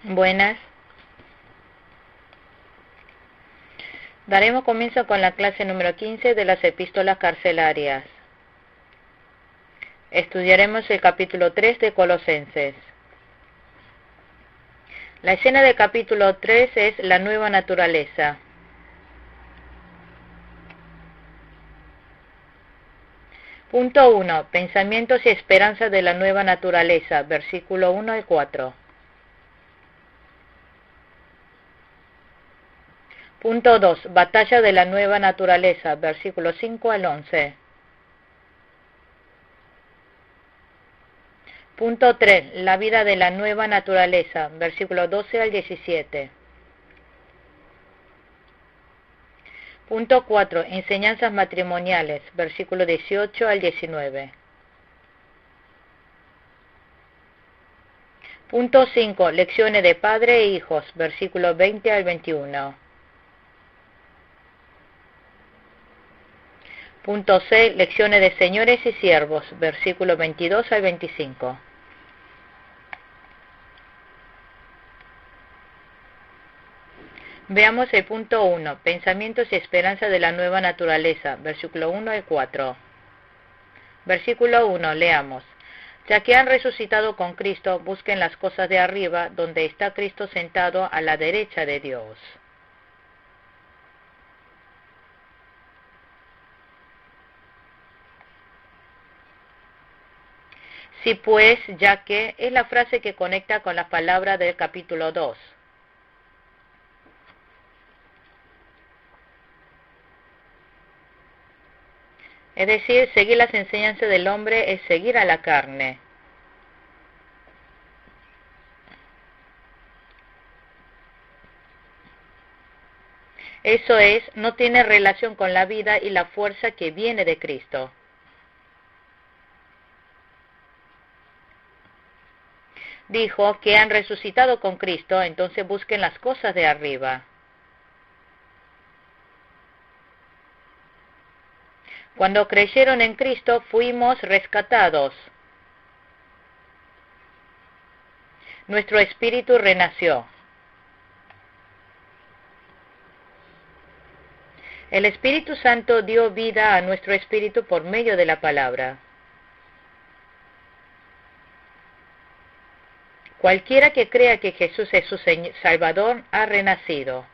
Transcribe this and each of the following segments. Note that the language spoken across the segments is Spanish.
Buenas. Daremos comienzo con la clase número 15 de las epístolas carcelarias. Estudiaremos el capítulo 3 de Colosenses. La escena del capítulo 3 es la nueva naturaleza. Punto 1. Pensamientos y esperanzas de la nueva naturaleza, versículo 1 al 4. Punto 2. Batalla de la nueva naturaleza, versículo 5 al 11. Punto 3. La vida de la nueva naturaleza, versículo 12 al 17. Punto 4. Enseñanzas matrimoniales, versículo 18 al 19. Punto 5. Lecciones de padre e hijos, versículo 20 al 21. Punto 6. Lecciones de señores y siervos, versículo 22 al 25. Veamos el punto 1. Pensamientos y esperanza de la nueva naturaleza, versículo 1 al 4. Versículo 1. Leamos. Ya que han resucitado con Cristo, busquen las cosas de arriba, donde está Cristo sentado a la derecha de Dios. Sí, pues, ya que es la frase que conecta con las palabras del capítulo 2. Es decir, seguir las enseñanzas del hombre es seguir a la carne. Eso es, no tiene relación con la vida y la fuerza que viene de Cristo. Dijo que han resucitado con Cristo, entonces busquen las cosas de arriba. Cuando creyeron en Cristo, fuimos rescatados. Nuestro espíritu renació. El Espíritu Santo dio vida a nuestro espíritu por medio de la palabra. Cualquiera que crea que Jesús es su Salvador ha renacido.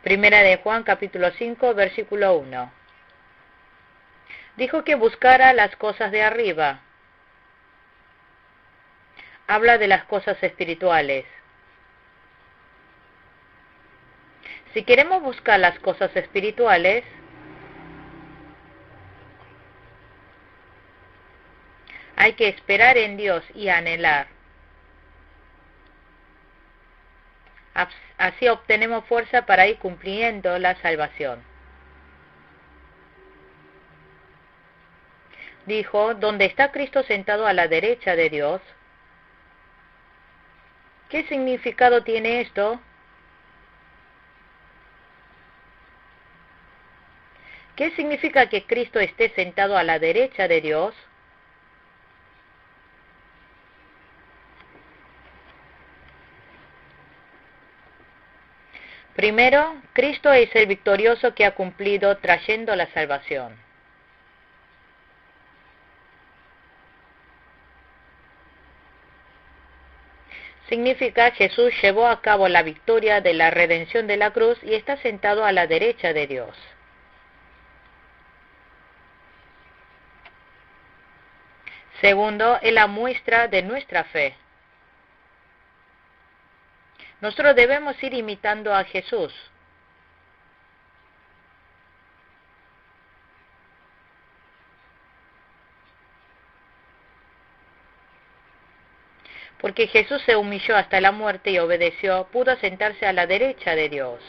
Primera de Juan, capítulo 5, versículo 1. Dijo que buscara las cosas de arriba. Habla de las cosas espirituales. Si queremos buscar las cosas espirituales, hay que esperar en Dios y anhelar. Así obtenemos fuerza para ir cumpliendo la salvación. Dijo, donde está Cristo sentado a la derecha de Dios. ¿Qué significado tiene esto? ¿Qué significa que Cristo esté sentado a la derecha de Dios? Primero, Cristo es el victorioso que ha cumplido trayendo la salvación. Significa Jesús llevó a cabo la victoria de la redención de la cruz y está sentado a la derecha de Dios. Segundo, es la muestra de nuestra fe. Nosotros debemos ir imitando a Jesús. Porque Jesús se humilló hasta la muerte y obedeció, pudo sentarse a la derecha de Dios.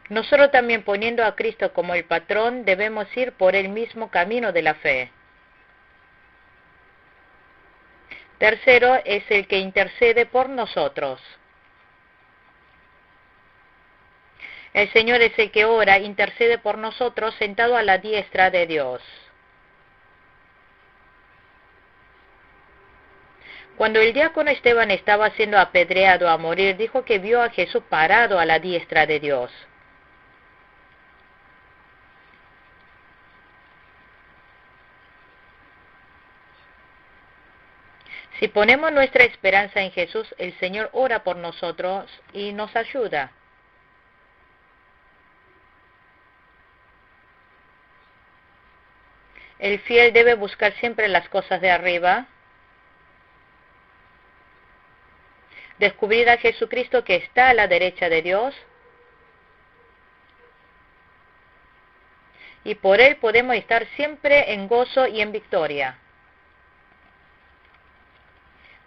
Nosotros también, poniendo a Cristo como el patrón, debemos ir por el mismo camino de la fe. Tercero es el que intercede por nosotros. El Señor es el que ora, intercede por nosotros, sentado a la diestra de Dios. Cuando el diácono Esteban estaba siendo apedreado a morir, dijo que vio a Jesús parado a la diestra de Dios. Si ponemos nuestra esperanza en Jesús, el Señor ora por nosotros y nos ayuda. El fiel debe buscar siempre las cosas de arriba, descubrir a Jesucristo que está a la derecha de Dios, y por Él podemos estar siempre en gozo y en victoria.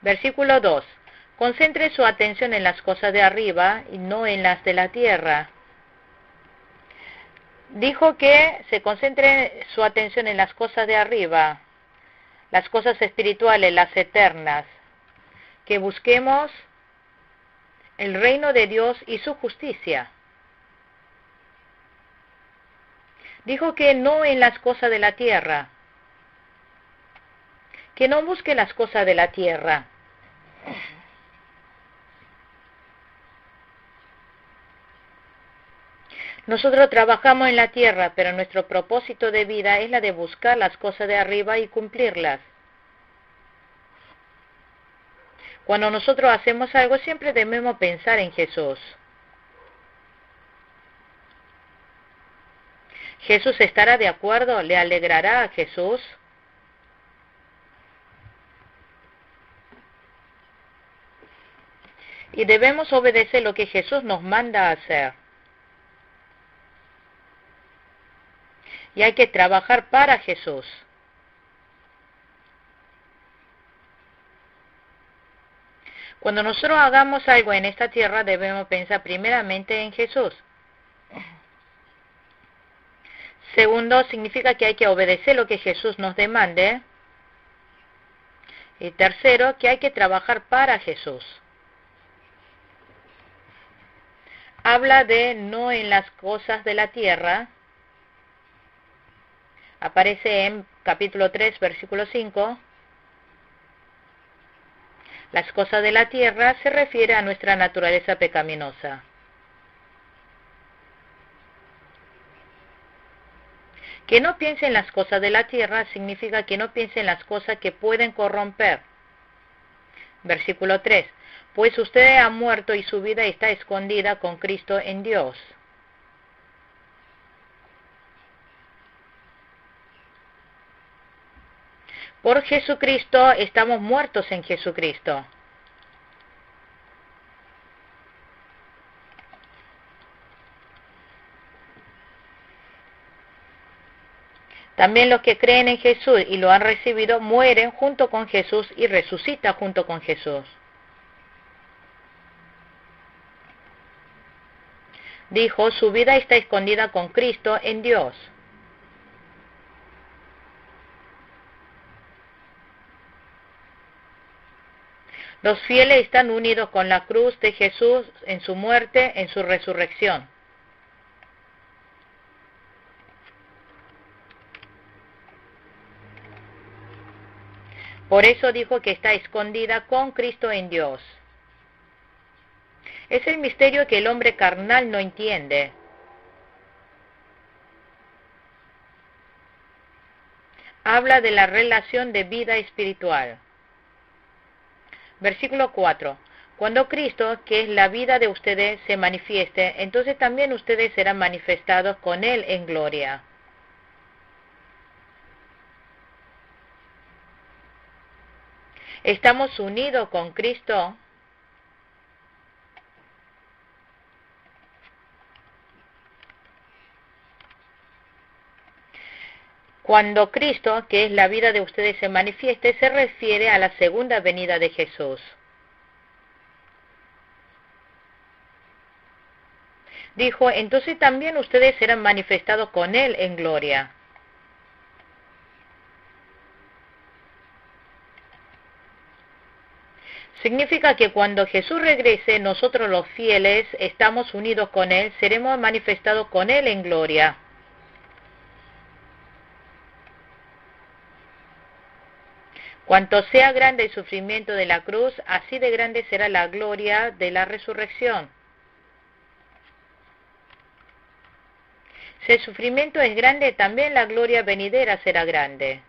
Versículo 2. Concentre su atención en las cosas de arriba y no en las de la tierra. Dijo que se concentre su atención en las cosas de arriba, las cosas espirituales, las eternas, que busquemos el reino de Dios y su justicia. Dijo que no en las cosas de la tierra, que no busque las cosas de la tierra. Nosotros trabajamos en la tierra, pero nuestro propósito de vida es la de buscar las cosas de arriba y cumplirlas. Cuando nosotros hacemos algo, siempre debemos pensar en Jesús. ¿Jesús estará de acuerdo? ¿Le alegrará a Jesús? Y debemos obedecer lo que Jesús nos manda a hacer. Y hay que trabajar para Jesús. Cuando nosotros hagamos algo en esta tierra, debemos pensar primeramente en Jesús. Segundo, significa que hay que obedecer lo que Jesús nos demande. Y tercero, que hay que trabajar para Jesús. Habla de no en las cosas de la tierra. Aparece en capítulo 3, versículo 5. Las cosas de la tierra se refiere a nuestra naturaleza pecaminosa. Que no piense en las cosas de la tierra significa que no piense en las cosas que pueden corromper. Versículo 3. Pues usted ha muerto y su vida está escondida con Cristo en Dios. Por Jesucristo estamos muertos en Jesucristo. También los que creen en Jesús y lo han recibido mueren junto con Jesús y resucitan junto con Jesús. Dijo, su vida está escondida con Cristo en Dios. Los fieles están unidos con la cruz de Jesús en su muerte, en su resurrección. Por eso dijo que está escondida con Cristo en Dios. Es el misterio que el hombre carnal no entiende. Habla de la relación de vida espiritual. Versículo 4. Cuando Cristo, que es la vida de ustedes, se manifieste, entonces también ustedes serán manifestados con Él en gloria. ¿Estamos unidos con Cristo? Cuando Cristo, que es la vida de ustedes, se manifieste, se refiere a la segunda venida de Jesús. Dijo, entonces también ustedes serán manifestados con Él en gloria. Significa que cuando Jesús regrese, nosotros los fieles estamos unidos con Él, seremos manifestados con Él en gloria. Cuanto sea grande el sufrimiento de la cruz, así de grande será la gloria de la resurrección. Si el sufrimiento es grande, también la gloria venidera será grande.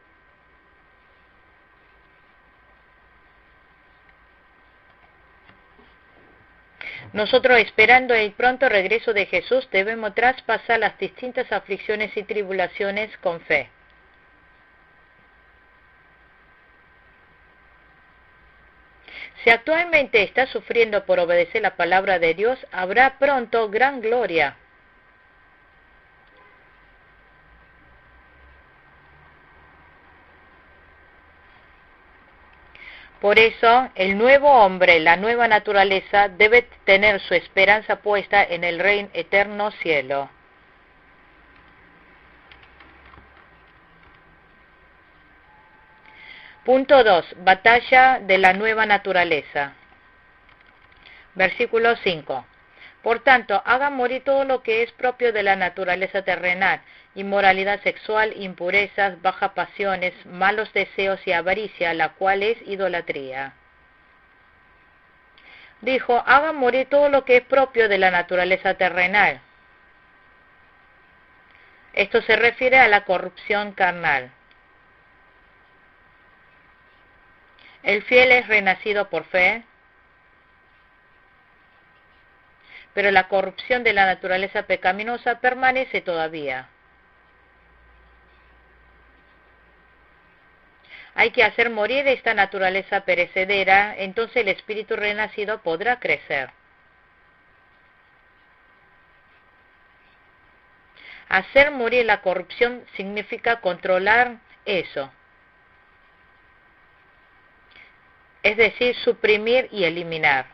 Nosotros, esperando el pronto regreso de Jesús, debemos traspasar las distintas aflicciones y tribulaciones con fe. Si actualmente está sufriendo por obedecer la palabra de Dios, habrá pronto gran gloria. Por eso, el nuevo hombre, la nueva naturaleza, debe tener su esperanza puesta en el reino eterno cielo. Punto 2. Batalla de la nueva naturaleza. Versículo 5. Por tanto, hagan morir todo lo que es propio de la naturaleza terrenal: inmoralidad sexual, impurezas, bajas pasiones, malos deseos y avaricia, la cual es idolatría. Dijo, hagan morir todo lo que es propio de la naturaleza terrenal. Esto se refiere a la corrupción carnal. El fiel es renacido por fe, pero la corrupción de la naturaleza pecaminosa permanece todavía. Hay que hacer morir esta naturaleza perecedera, entonces el espíritu renacido podrá crecer. Hacer morir la corrupción significa controlar eso, es decir, suprimir y eliminar.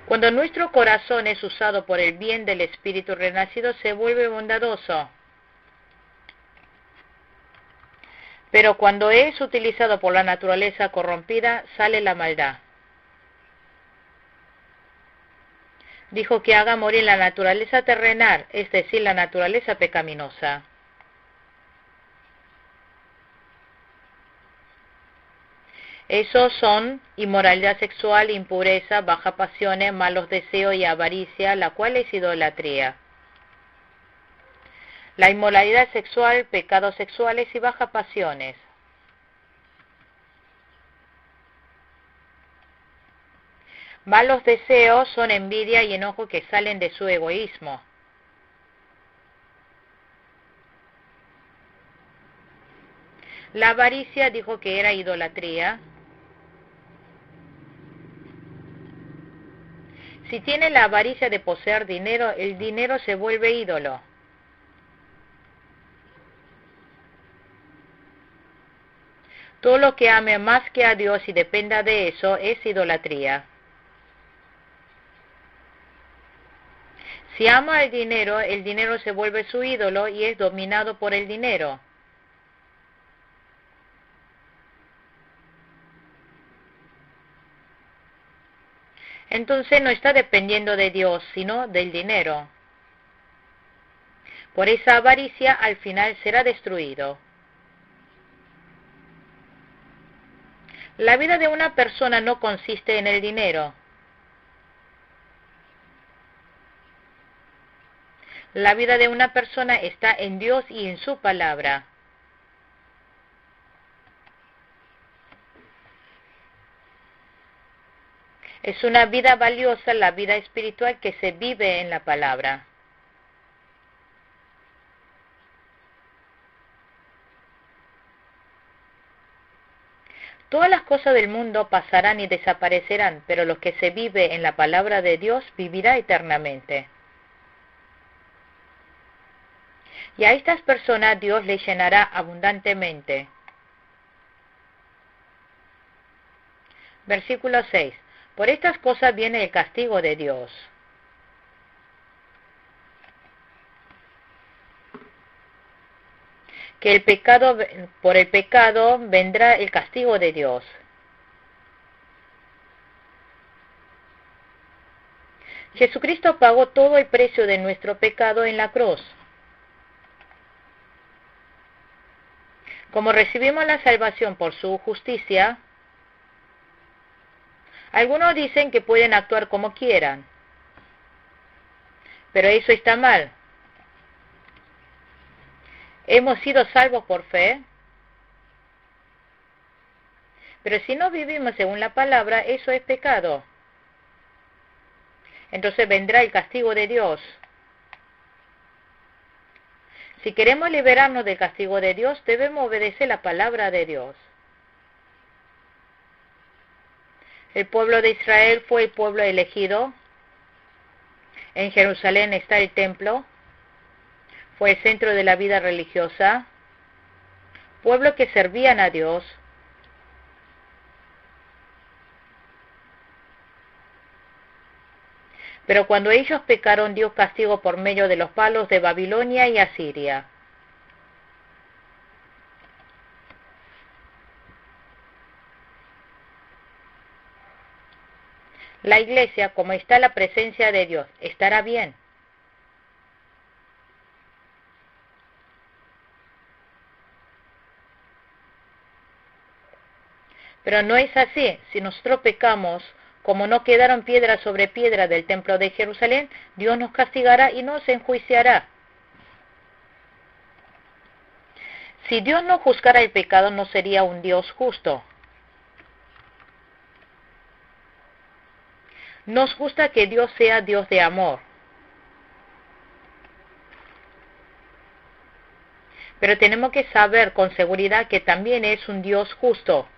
Cuando nuestro corazón es usado por el bien del espíritu renacido, se vuelve bondadoso. Pero cuando es utilizado por la naturaleza corrompida, sale la maldad. Dijo que haga morir la naturaleza terrenal, es decir, la naturaleza pecaminosa. Esos son inmoralidad sexual, impureza, bajas pasiones, malos deseos y avaricia, la cual es idolatría. La inmoralidad sexual, pecados sexuales y bajas pasiones. Malos deseos son envidia y enojo que salen de su egoísmo. La avaricia dijo que era idolatría. Si tiene la avaricia de poseer dinero, el dinero se vuelve ídolo. Todo lo que ame más que a Dios y dependa de eso es idolatría. Si ama el dinero se vuelve su ídolo y es dominado por el dinero. Entonces no está dependiendo de Dios, sino del dinero. Por esa avaricia al final será destruido. La vida de una persona no consiste en el dinero. La vida de una persona está en Dios y en su palabra. Es una vida valiosa, la vida espiritual que se vive en la palabra. Todas las cosas del mundo pasarán y desaparecerán, pero lo que se vive en la palabra de Dios vivirá eternamente. Y a estas personas Dios les llenará abundantemente. Versículo 6. Por estas cosas viene el castigo de Dios. Que por el pecado vendrá el castigo de Dios. Jesucristo pagó todo el precio de nuestro pecado en la cruz. Como recibimos la salvación por su justicia, algunos dicen que pueden actuar como quieran, pero eso está mal. Hemos sido salvos por fe, pero si no vivimos según la palabra, eso es pecado. Entonces vendrá el castigo de Dios. Si queremos liberarnos del castigo de Dios, debemos obedecer la palabra de Dios. El pueblo de Israel fue el pueblo elegido. En Jerusalén está el templo. Fue el centro de la vida religiosa. Pueblo que servían a Dios. Pero cuando ellos pecaron, Dios castigó por medio de los palos de Babilonia y Asiria. La iglesia, como está la presencia de Dios, estará bien. Pero no es así. Si nosotros pecamos, como no quedaron piedra sobre piedra del templo de Jerusalén, Dios nos castigará y nos enjuiciará. Si Dios no juzgara el pecado, no sería un Dios justo. Nos gusta que Dios sea Dios de amor. Pero tenemos que saber con seguridad que también es un Dios justo.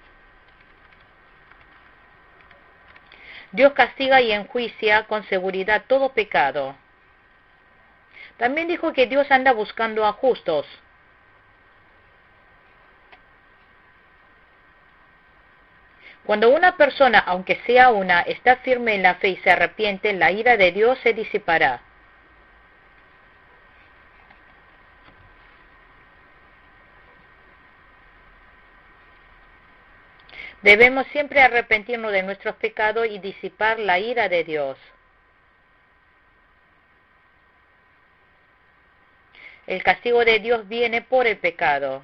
Dios castiga y enjuicia con seguridad todo pecado. También dijo que Dios anda buscando a justos. Cuando una persona, aunque sea una, está firme en la fe y se arrepiente, la ira de Dios se disipará. Debemos siempre arrepentirnos de nuestros pecados y disipar la ira de Dios. El castigo de Dios viene por el pecado.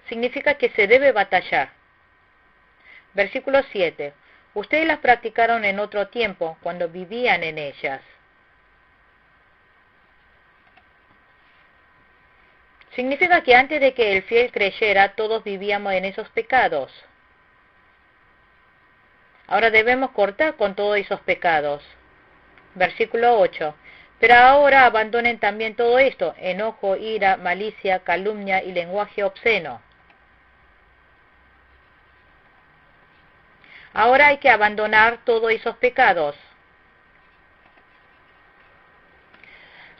Significa que se debe batallar. Versículo 7. Ustedes las practicaron en otro tiempo, cuando vivían en ellas. Significa que antes de que el fiel creyera, todos vivíamos en esos pecados. Ahora debemos cortar con todos esos pecados. Versículo 8. Pero ahora abandonen también todo esto: enojo, ira, malicia, calumnia y lenguaje obsceno. Ahora hay que abandonar todos esos pecados.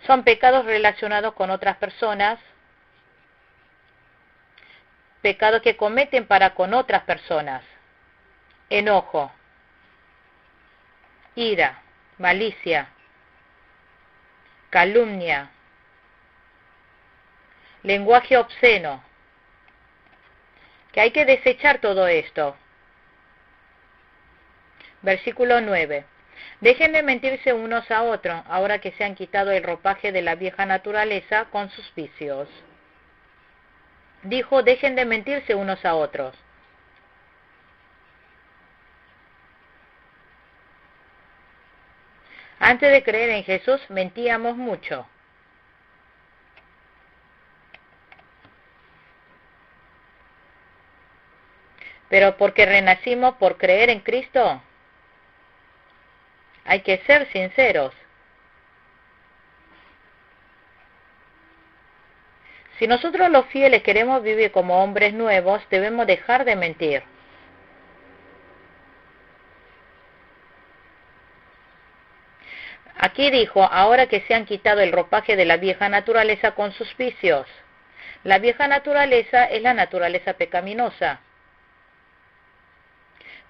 Son pecados relacionados con otras personas, pecados que cometen para con otras personas. Enojo, ira, malicia, calumnia, lenguaje obsceno, que hay que desechar todo esto. Versículo 9. Dejen de mentirse unos a otros, ahora que se han quitado el ropaje de la vieja naturaleza con sus vicios. Dijo, dejen de mentirse unos a otros. Antes de creer en Jesús, mentíamos mucho. Pero porque renacimos por creer en Cristo, hay que ser sinceros. Si nosotros los fieles queremos vivir como hombres nuevos, debemos dejar de mentir. Aquí dijo, ahora que se han quitado el ropaje de la vieja naturaleza con sus vicios. La vieja naturaleza es la naturaleza pecaminosa.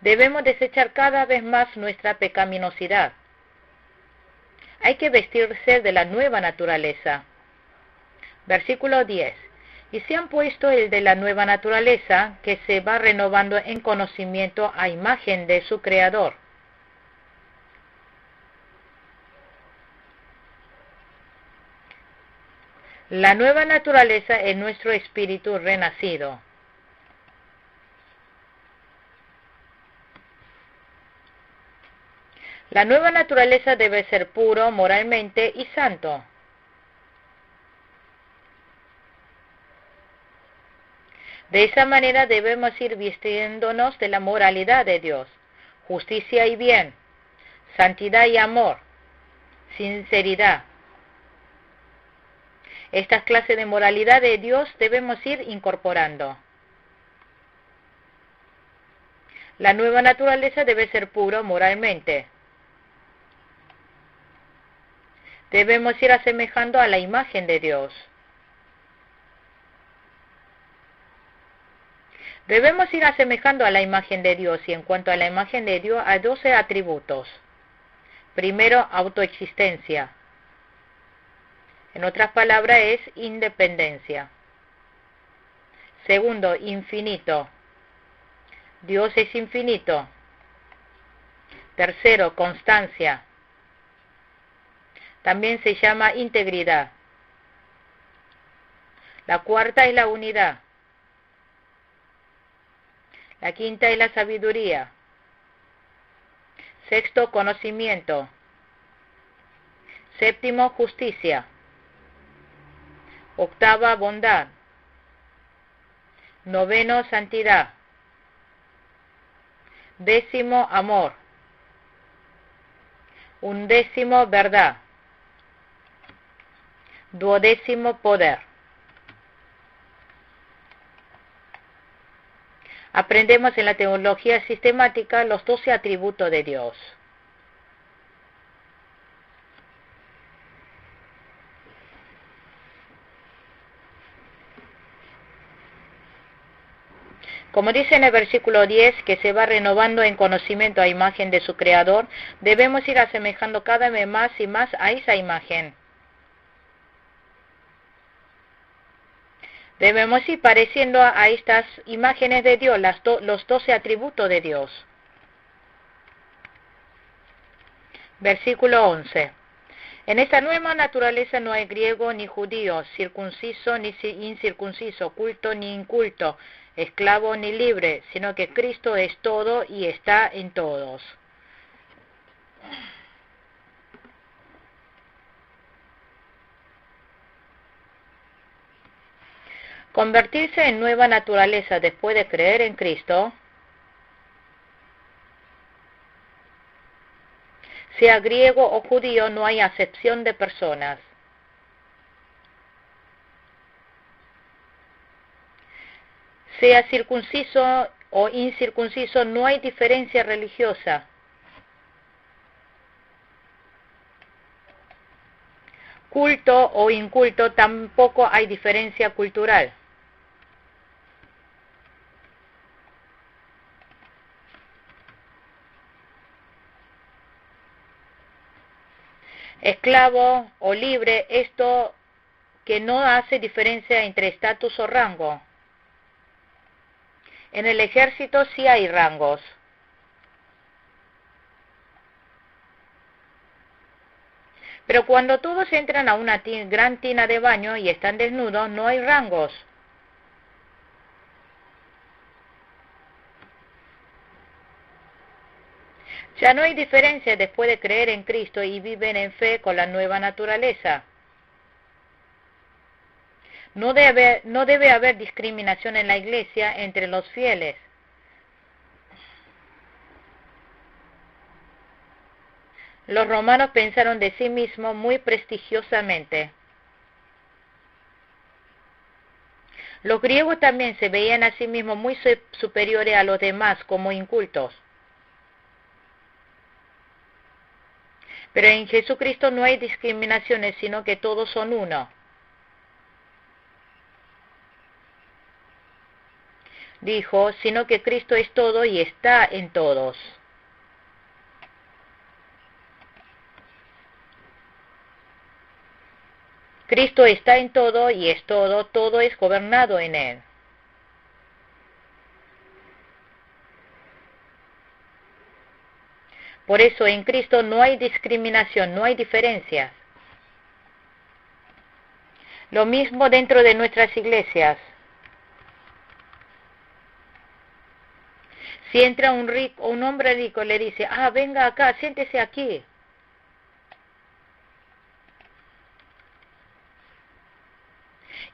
Debemos desechar cada vez más nuestra pecaminosidad. Hay que vestirse de la nueva naturaleza. Versículo 10. Y se han puesto el de la nueva naturaleza, que se va renovando en conocimiento a imagen de su Creador. La nueva naturaleza es nuestro espíritu renacido. La nueva naturaleza debe ser puro moralmente y santo. De esa manera debemos ir vistiéndonos de la moralidad de Dios, justicia y bien, santidad y amor, sinceridad. Estas clases de moralidad de Dios debemos ir incorporando. La nueva naturaleza debe ser puro moralmente. Debemos ir asemejando a la imagen de Dios. Debemos ir asemejando a la imagen de Dios, y en cuanto a la imagen de Dios hay 12 atributos. Primero, autoexistencia. En otras palabras, es independencia. Segundo, infinito. Dios es infinito. Tercero, constancia. También se llama integridad. La cuarta es la unidad. La quinta es la sabiduría. Sexto, conocimiento. Séptimo, justicia. Octava, bondad. Noveno, santidad. Décimo, amor. Undécimo, verdad. Duodécimo, poder. Aprendemos en la teología sistemática los 12 atributos de Dios. Como dice en el versículo 10, que se va renovando en conocimiento a imagen de su Creador, debemos ir asemejando cada vez más y más a esa imagen. Debemos ir pareciendo a estas imágenes de Dios, los 12 atributos de Dios. Versículo 11. En esta nueva naturaleza no hay griego ni judío, circunciso ni incircunciso, culto ni inculto, esclavo ni libre, sino que Cristo es todo y está en todos. Convertirse en nueva naturaleza después de creer en Cristo, sea griego o judío, no hay acepción de personas. Sea circunciso o incircunciso, no hay diferencia religiosa. Culto o inculto, tampoco hay diferencia cultural. Esclavo o libre, esto que no hace diferencia entre estatus o rango. En el ejército sí hay rangos. Pero cuando todos entran a una gran tina de baño y están desnudos, no hay rangos. Ya no hay diferencia después de creer en Cristo y viven en fe con la nueva naturaleza. No debe haber discriminación en la iglesia entre los fieles. Los romanos pensaron de sí mismos muy prestigiosamente. Los griegos también se veían a sí mismos muy superiores a los demás como incultos. Pero en Jesucristo no hay discriminaciones, sino que todos son uno. dijo, sino que Cristo es todo y está en todos. Cristo está en todo y es todo, todo es gobernado en Él. Por eso en Cristo no hay discriminación, no hay diferencias. Lo mismo dentro de nuestras iglesias. Si entra un hombre rico, le dice, venga acá, siéntese aquí.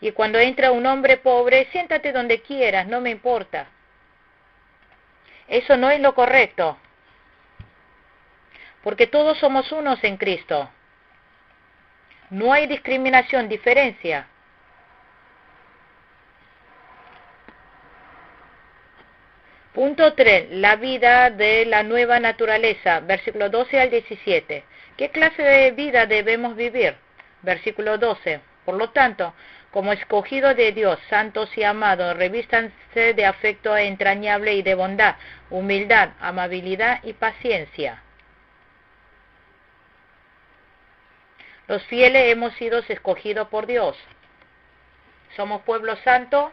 Y cuando entra un hombre pobre, siéntate donde quieras, no me importa. Eso no es lo correcto. Porque todos somos unos en Cristo. No hay discriminación, diferencia. Punto 3. La vida de la nueva naturaleza. Versículo 12 al 17. ¿Qué clase de vida debemos vivir? Versículo 12. Por lo tanto, como escogidos de Dios, santos y amados, revístanse de afecto entrañable y de bondad, humildad, amabilidad y paciencia. Los fieles hemos sido escogidos por Dios. Somos pueblo santo,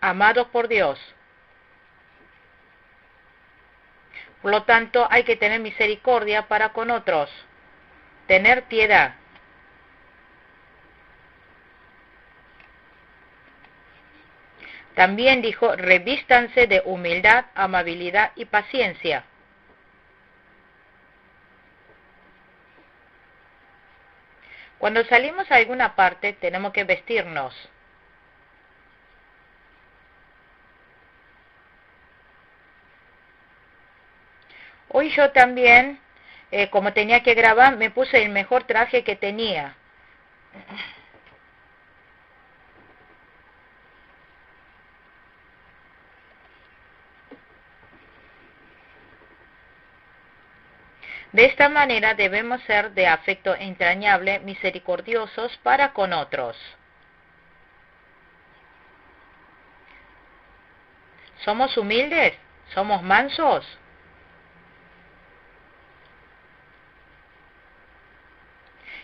amados por Dios. Por lo tanto, hay que tener misericordia para con otros, tener piedad. También dijo, revístanse de humildad, amabilidad y paciencia. Cuando salimos a alguna parte, tenemos que vestirnos. Hoy yo también, como tenía que grabar, me puse el mejor traje que tenía. De esta manera debemos ser de afecto entrañable, misericordiosos para con otros. ¿Somos humildes? ¿Somos mansos?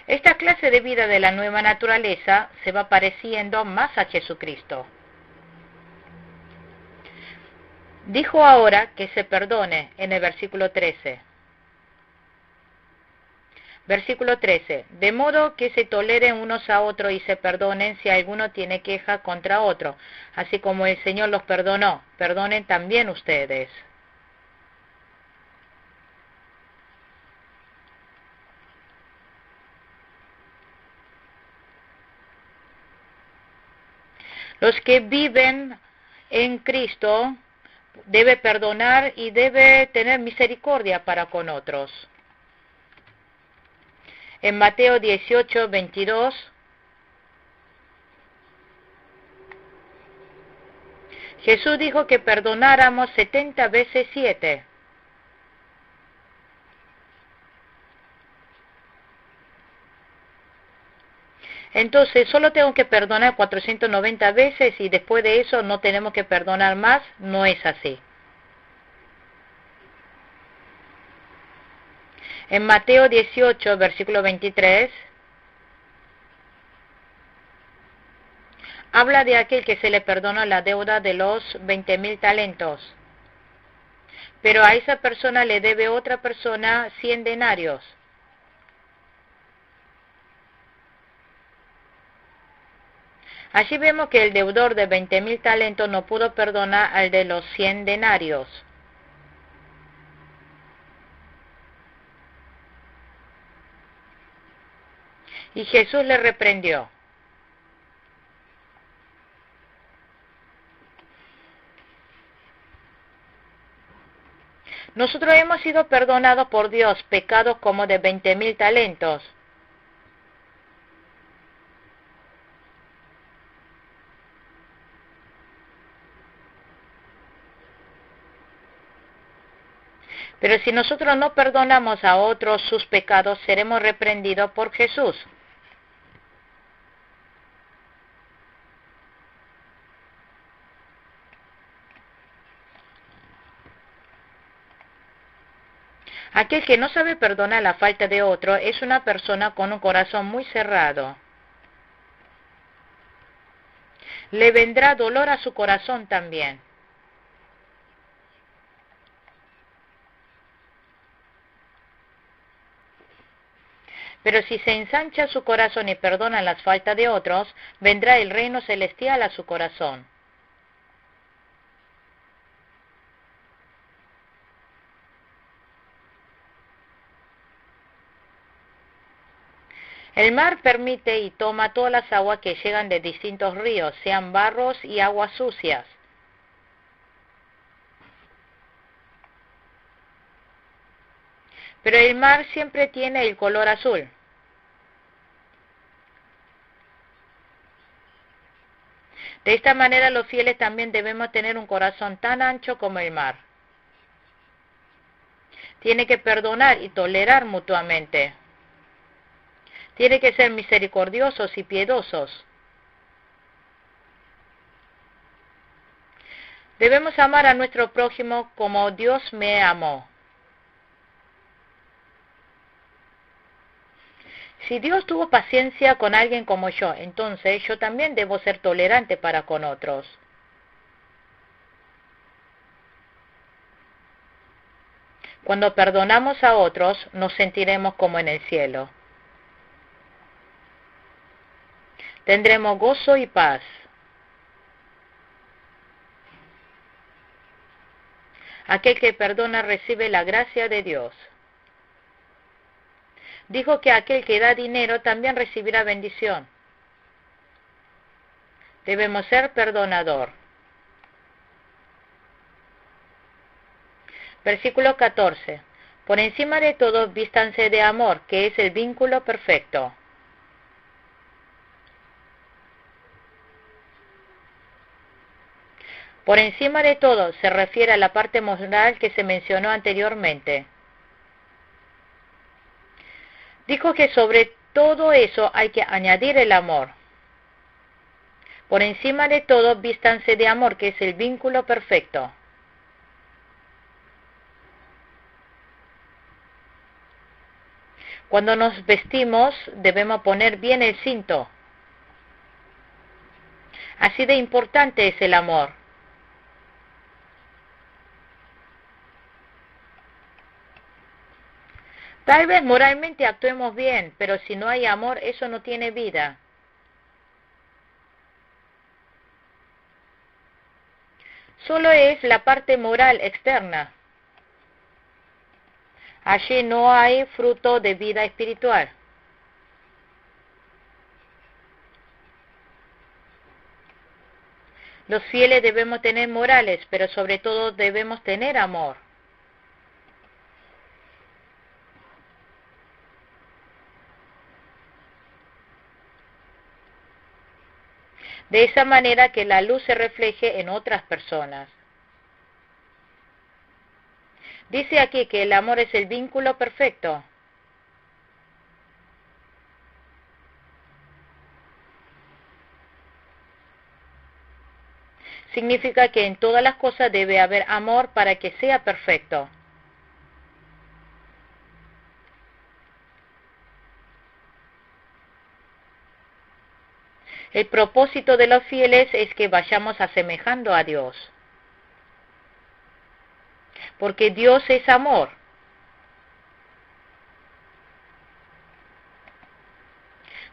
Esta clase de vida de la nueva naturaleza se va pareciendo más a Jesucristo. Dijo ahora que se perdone en el versículo 13. Versículo 13. De modo que se toleren unos a otros y se perdonen si alguno tiene queja contra otro. Así como el Señor los perdonó, perdonen también ustedes. Los que viven en Cristo debe perdonar y debe tener misericordia para con otros. En Mateo 18, 22, Jesús dijo que perdonáramos 70 veces 7. Entonces, solo tengo que perdonar 490 veces y después de eso no tenemos que perdonar más. No es así. En Mateo 18, versículo 23, habla de aquel que se le perdona la deuda de los 20,000 talentos. Pero a esa persona le debe otra persona 100 denarios. Allí vemos que el deudor de 20,000 talentos no pudo perdonar al de los 100 denarios. Y Jesús le reprendió. Nosotros hemos sido perdonados por Dios pecados como de 20,000 talentos. Pero si nosotros no perdonamos a otros sus pecados, seremos reprendidos por Jesús. Aquel que no sabe perdonar la falta de otro es una persona con un corazón muy cerrado. Le vendrá dolor a su corazón también. Pero si se ensancha su corazón y perdona las faltas de otros, vendrá el reino celestial a su corazón. El mar permite y toma todas las aguas que llegan de distintos ríos, sean barros y aguas sucias. Pero el mar siempre tiene el color azul. De esta manera los fieles también debemos tener un corazón tan ancho como el mar. Tiene que perdonar y tolerar mutuamente. Tiene que ser misericordiosos y piedosos. Debemos amar a nuestro prójimo como Dios me amó. Si Dios tuvo paciencia con alguien como yo, entonces yo también debo ser tolerante para con otros. Cuando perdonamos a otros, nos sentiremos como en el cielo. Tendremos gozo y paz. Aquel que perdona recibe la gracia de Dios. Dijo que aquel que da dinero también recibirá bendición. Debemos ser perdonador. Versículo 14. Por encima de todo, vístanse de amor, que es el vínculo perfecto. Por encima de todo se refiere a la parte moral que se mencionó anteriormente. Dijo que sobre todo eso hay que añadir el amor. Por encima de todo, vístanse de amor, que es el vínculo perfecto. Cuando nos vestimos, debemos poner bien el cinto. Así de importante es el amor. Tal vez moralmente actuemos bien, pero si no hay amor, eso no tiene vida. Solo es la parte moral externa. Allí no hay fruto de vida espiritual. Los fieles debemos tener morales, pero sobre todo debemos tener amor. De esa manera que la luz se refleje en otras personas. Dice aquí que el amor es el vínculo perfecto. Significa que en todas las cosas debe haber amor para que sea perfecto. El propósito de los fieles es que vayamos asemejando a Dios. Porque Dios es amor.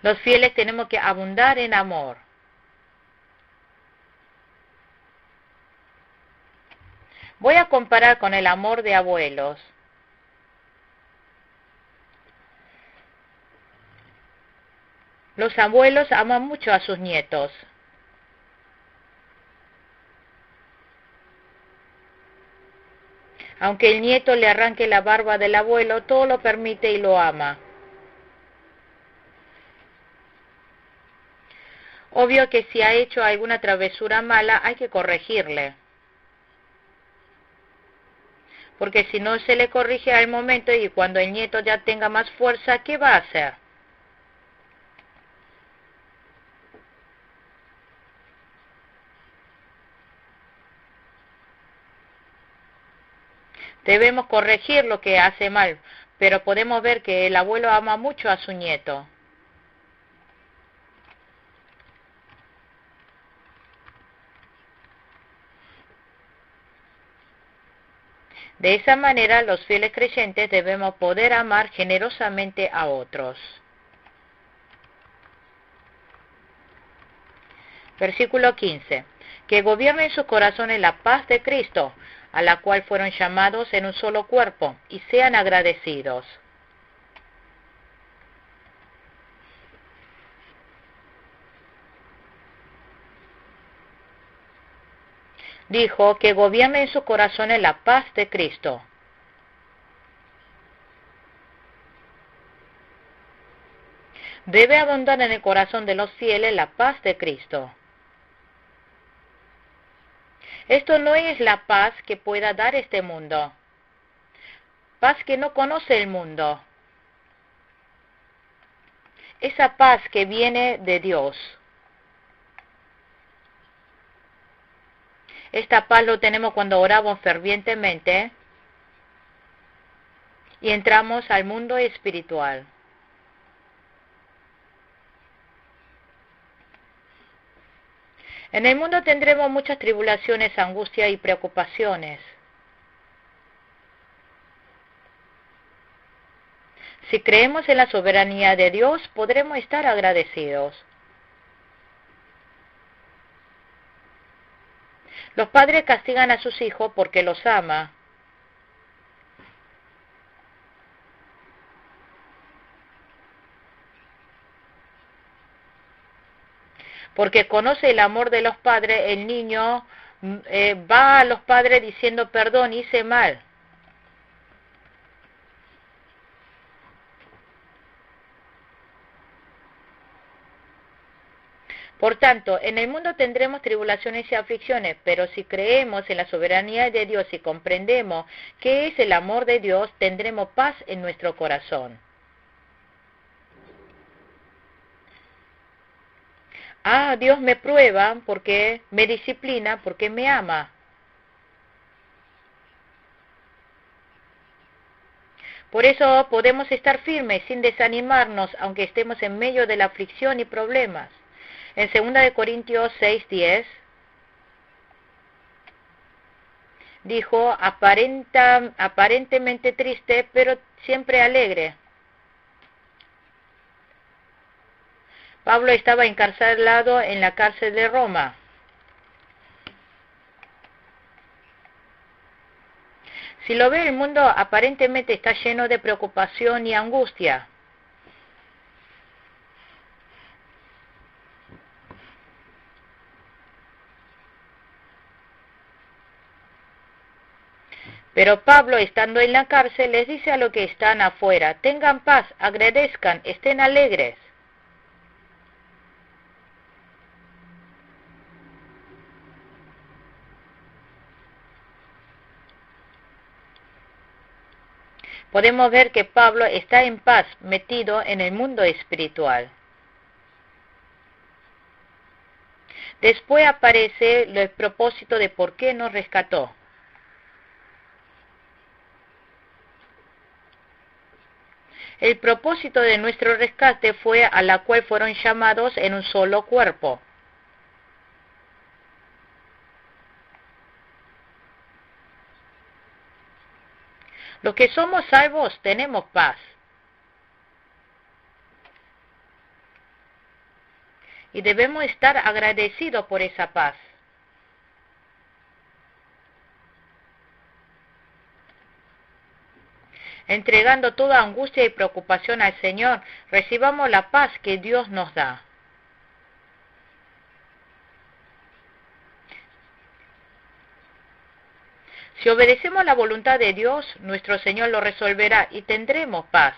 Los fieles tenemos que abundar en amor. Voy a comparar con el amor de abuelos. Los abuelos aman mucho a sus nietos. Aunque el nieto le arranque la barba del abuelo, todo lo permite y lo ama. Obvio que si ha hecho alguna travesura mala, hay que corregirle. Porque si no se le corrige al momento y cuando el nieto ya tenga más fuerza, ¿qué va a hacer? Debemos corregir lo que hace mal, pero podemos ver que el abuelo ama mucho a su nieto. De esa manera, los fieles creyentes debemos poder amar generosamente a otros. Versículo 15. Que gobierne en sus corazones la paz de Cristo, a la cual fueron llamados en un solo cuerpo, y sean agradecidos. Dijo que gobierne en sus corazones la paz de Cristo. Debe abundar en el corazón de los fieles la paz de Cristo. Esto no es la paz que pueda dar este mundo. Paz que no conoce el mundo. Esa paz que viene de Dios. Esta paz lo tenemos cuando oramos fervientemente y entramos al mundo espiritual. En el mundo tendremos muchas tribulaciones, angustia y preocupaciones. Si creemos en la soberanía de Dios, podremos estar agradecidos. Los padres castigan a sus hijos porque los ama. Porque conoce el amor de los padres, el niño va a los padres diciendo perdón, hice mal. Por tanto, en el mundo tendremos tribulaciones y aflicciones, pero si creemos en la soberanía de Dios y comprendemos qué es el amor de Dios, tendremos paz en nuestro corazón. Dios me prueba porque me disciplina, porque me ama. Por eso podemos estar firmes sin desanimarnos, aunque estemos en medio de la aflicción y problemas. En 2 Corintios 6:10 dijo, aparentemente triste, pero siempre alegre. Pablo estaba encarcelado en la cárcel de Roma. Si lo ve, el mundo aparentemente está lleno de preocupación y angustia. Pero Pablo, estando en la cárcel, les dice a los que están afuera, tengan paz, agradezcan, estén alegres. Podemos ver que Pablo está en paz, metido en el mundo espiritual. Después aparece el propósito de por qué nos rescató. El propósito de nuestro rescate fue a la cual fueron llamados en un solo cuerpo. Los que somos salvos tenemos paz. Y debemos estar agradecidos por esa paz. Entregando toda angustia y preocupación al Señor, recibamos la paz que Dios nos da. Si obedecemos la voluntad de Dios, nuestro Señor lo resolverá y tendremos paz.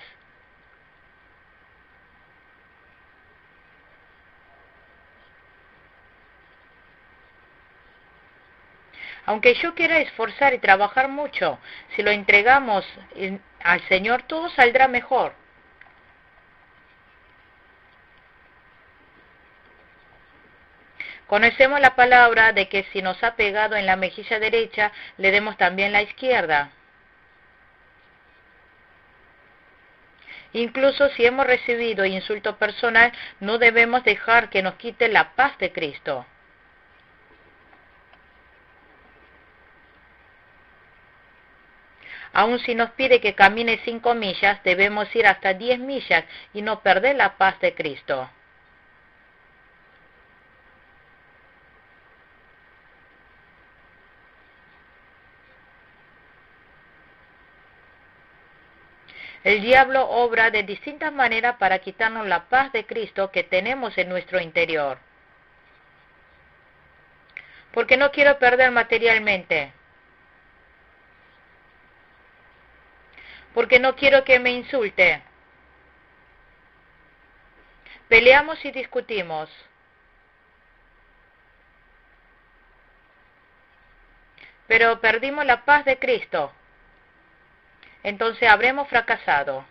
Aunque yo quiera esforzar y trabajar mucho, si lo entregamos al Señor, todo saldrá mejor. Conocemos la palabra de que si nos ha pegado en la mejilla derecha, le demos también la izquierda. Incluso si hemos recibido insulto personal, no debemos dejar que nos quite la paz de Cristo. Aun si nos pide que camine 5 millas, debemos ir hasta 10 millas y no perder la paz de Cristo. El diablo obra de distintas maneras para quitarnos la paz de Cristo que tenemos en nuestro interior. Porque no quiero perder materialmente. Porque no quiero que me insulte. Peleamos y discutimos. Pero perdimos la paz de Cristo. Entonces habremos fracasado.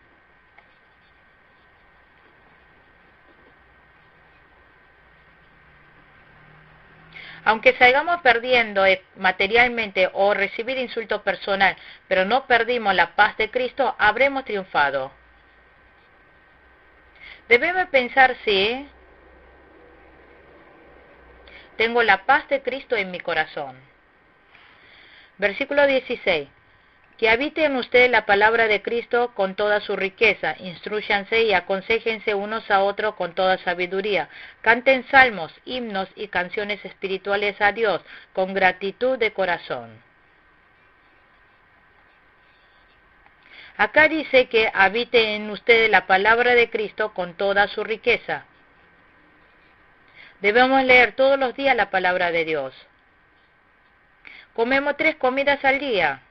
Aunque salgamos perdiendo materialmente o recibir insulto personal, pero no perdimos la paz de Cristo, habremos triunfado. Debemos pensar si tengo la paz de Cristo en mi corazón. Versículo 16. Que habite en usted la palabra de Cristo con toda su riqueza. Instrúyanse y aconséjense unos a otros con toda sabiduría. Canten salmos, himnos y canciones espirituales a Dios con gratitud de corazón. Acá dice que habite en usted la palabra de Cristo con toda su riqueza. Debemos leer todos los días la palabra de Dios. Comemos 3 comidas al día.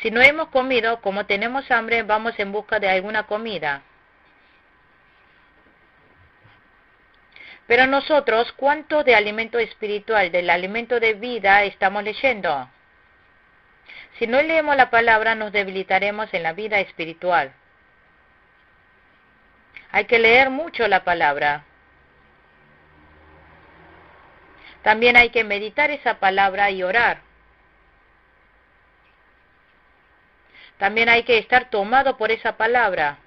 Si no hemos comido, como tenemos hambre, vamos en busca de alguna comida. Pero nosotros, ¿cuánto de alimento espiritual, del alimento de vida estamos leyendo? Si no leemos la palabra, nos debilitaremos en la vida espiritual. Hay que leer mucho la palabra. También hay que meditar esa palabra y orar. También hay que estar tomado por esa palabra.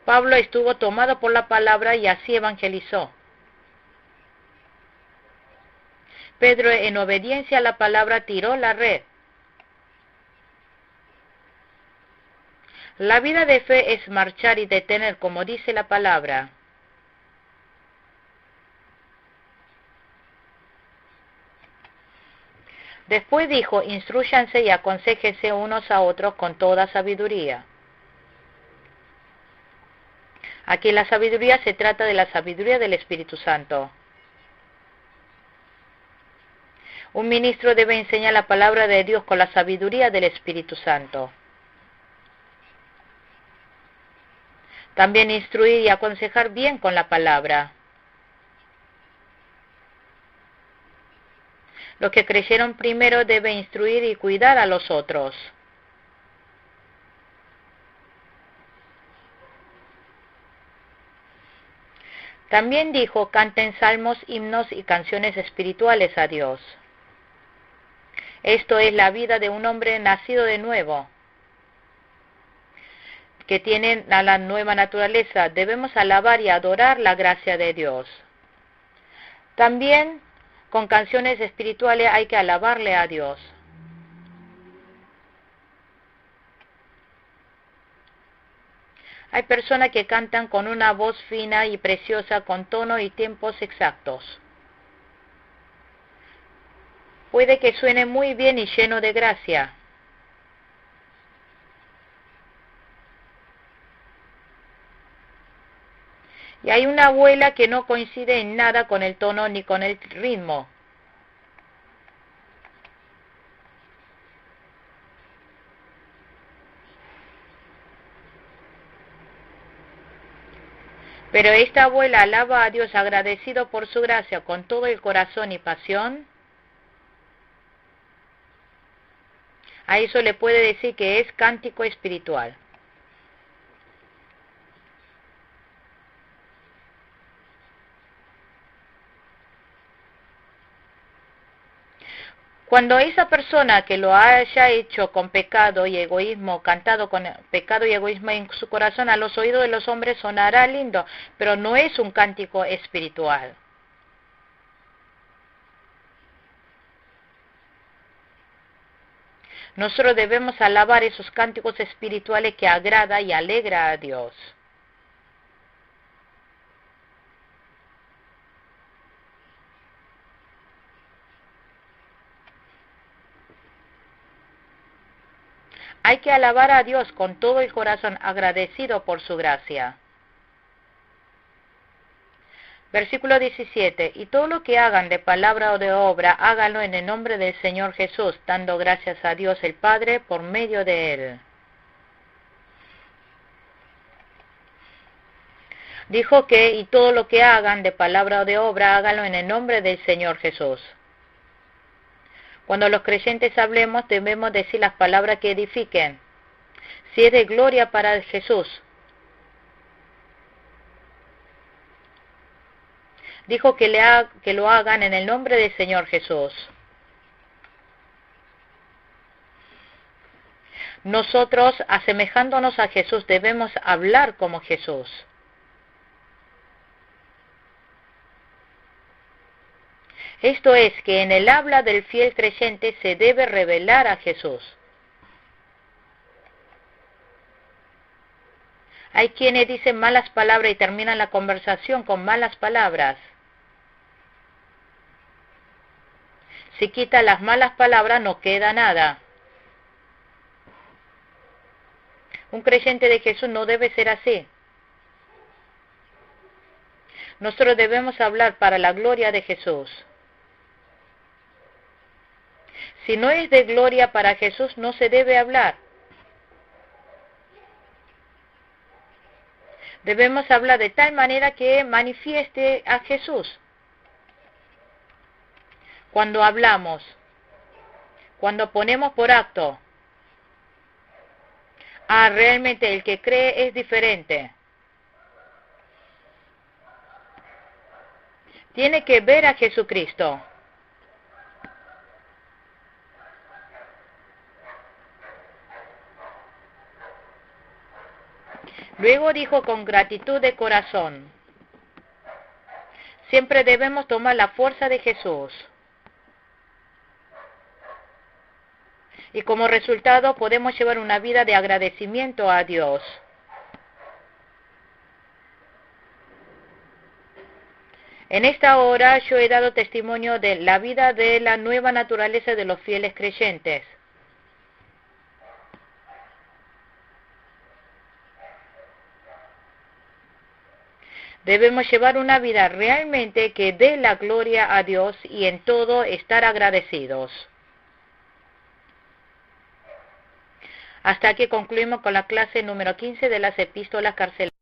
Pablo estuvo tomado por la palabra y así evangelizó. Pedro, en obediencia a la palabra, tiró la red. La vida de fe es marchar y detener, como dice la palabra. Después dijo, instrúyanse y aconséjense unos a otros con toda sabiduría. Aquí la sabiduría se trata de la sabiduría del Espíritu Santo. Un ministro debe enseñar la palabra de Dios con la sabiduría del Espíritu Santo. También instruir y aconsejar bien con la palabra. Los que creyeron primero deben instruir y cuidar a los otros. También dijo, canten salmos, himnos y canciones espirituales a Dios. Esto es la vida de un hombre nacido de nuevo, que tiene a la nueva naturaleza. Debemos alabar y adorar la gracia de Dios. También con canciones espirituales hay que alabarle a Dios. Hay personas que cantan con una voz fina y preciosa, con tono y tiempos exactos. Puede que suene muy bien y lleno de gracia. Y hay una abuela que no coincide en nada con el tono ni con el ritmo. Pero esta abuela alaba a Dios agradecido por su gracia con todo el corazón y pasión. A eso le puede decir que es cántico espiritual. Cuando esa persona que lo haya hecho con pecado y egoísmo, cantado con pecado y egoísmo en su corazón, a los oídos de los hombres sonará lindo, pero no es un cántico espiritual. Nosotros debemos alabar esos cánticos espirituales que agrada y alegra a Dios. Hay que alabar a Dios con todo el corazón, agradecido por su gracia. Versículo 17. Y todo lo que hagan de palabra o de obra, háganlo en el nombre del Señor Jesús, dando gracias a Dios el Padre por medio de Él. Dijo que, y todo lo que hagan de palabra o de obra, háganlo en el nombre del Señor Jesús. Cuando los creyentes hablemos, debemos decir las palabras que edifiquen. Si es de gloria para Jesús. Dijo que lo hagan en el nombre del Señor Jesús. Nosotros, asemejándonos a Jesús, debemos hablar como Jesús. Esto es, que en el habla del fiel creyente se debe revelar a Jesús. Hay quienes dicen malas palabras y terminan la conversación con malas palabras. Si quita las malas palabras no queda nada. Un creyente de Jesús no debe ser así. Nosotros debemos hablar para la gloria de Jesús. Si no es de gloria para Jesús, no se debe hablar. Debemos hablar de tal manera que manifieste a Jesús. Cuando hablamos, cuando ponemos por acto, realmente el que cree es diferente. Tiene que ver a Jesucristo. Luego dijo con gratitud de corazón. Siempre debemos tomar la fuerza de Jesús. Y como resultado podemos llevar una vida de agradecimiento a Dios. En esta hora yo he dado testimonio de la vida de la nueva naturaleza de los fieles creyentes. Debemos llevar una vida realmente que dé la gloria a Dios y en todo estar agradecidos. Hasta aquí concluimos con la clase número 15 de las epístolas carcelarias.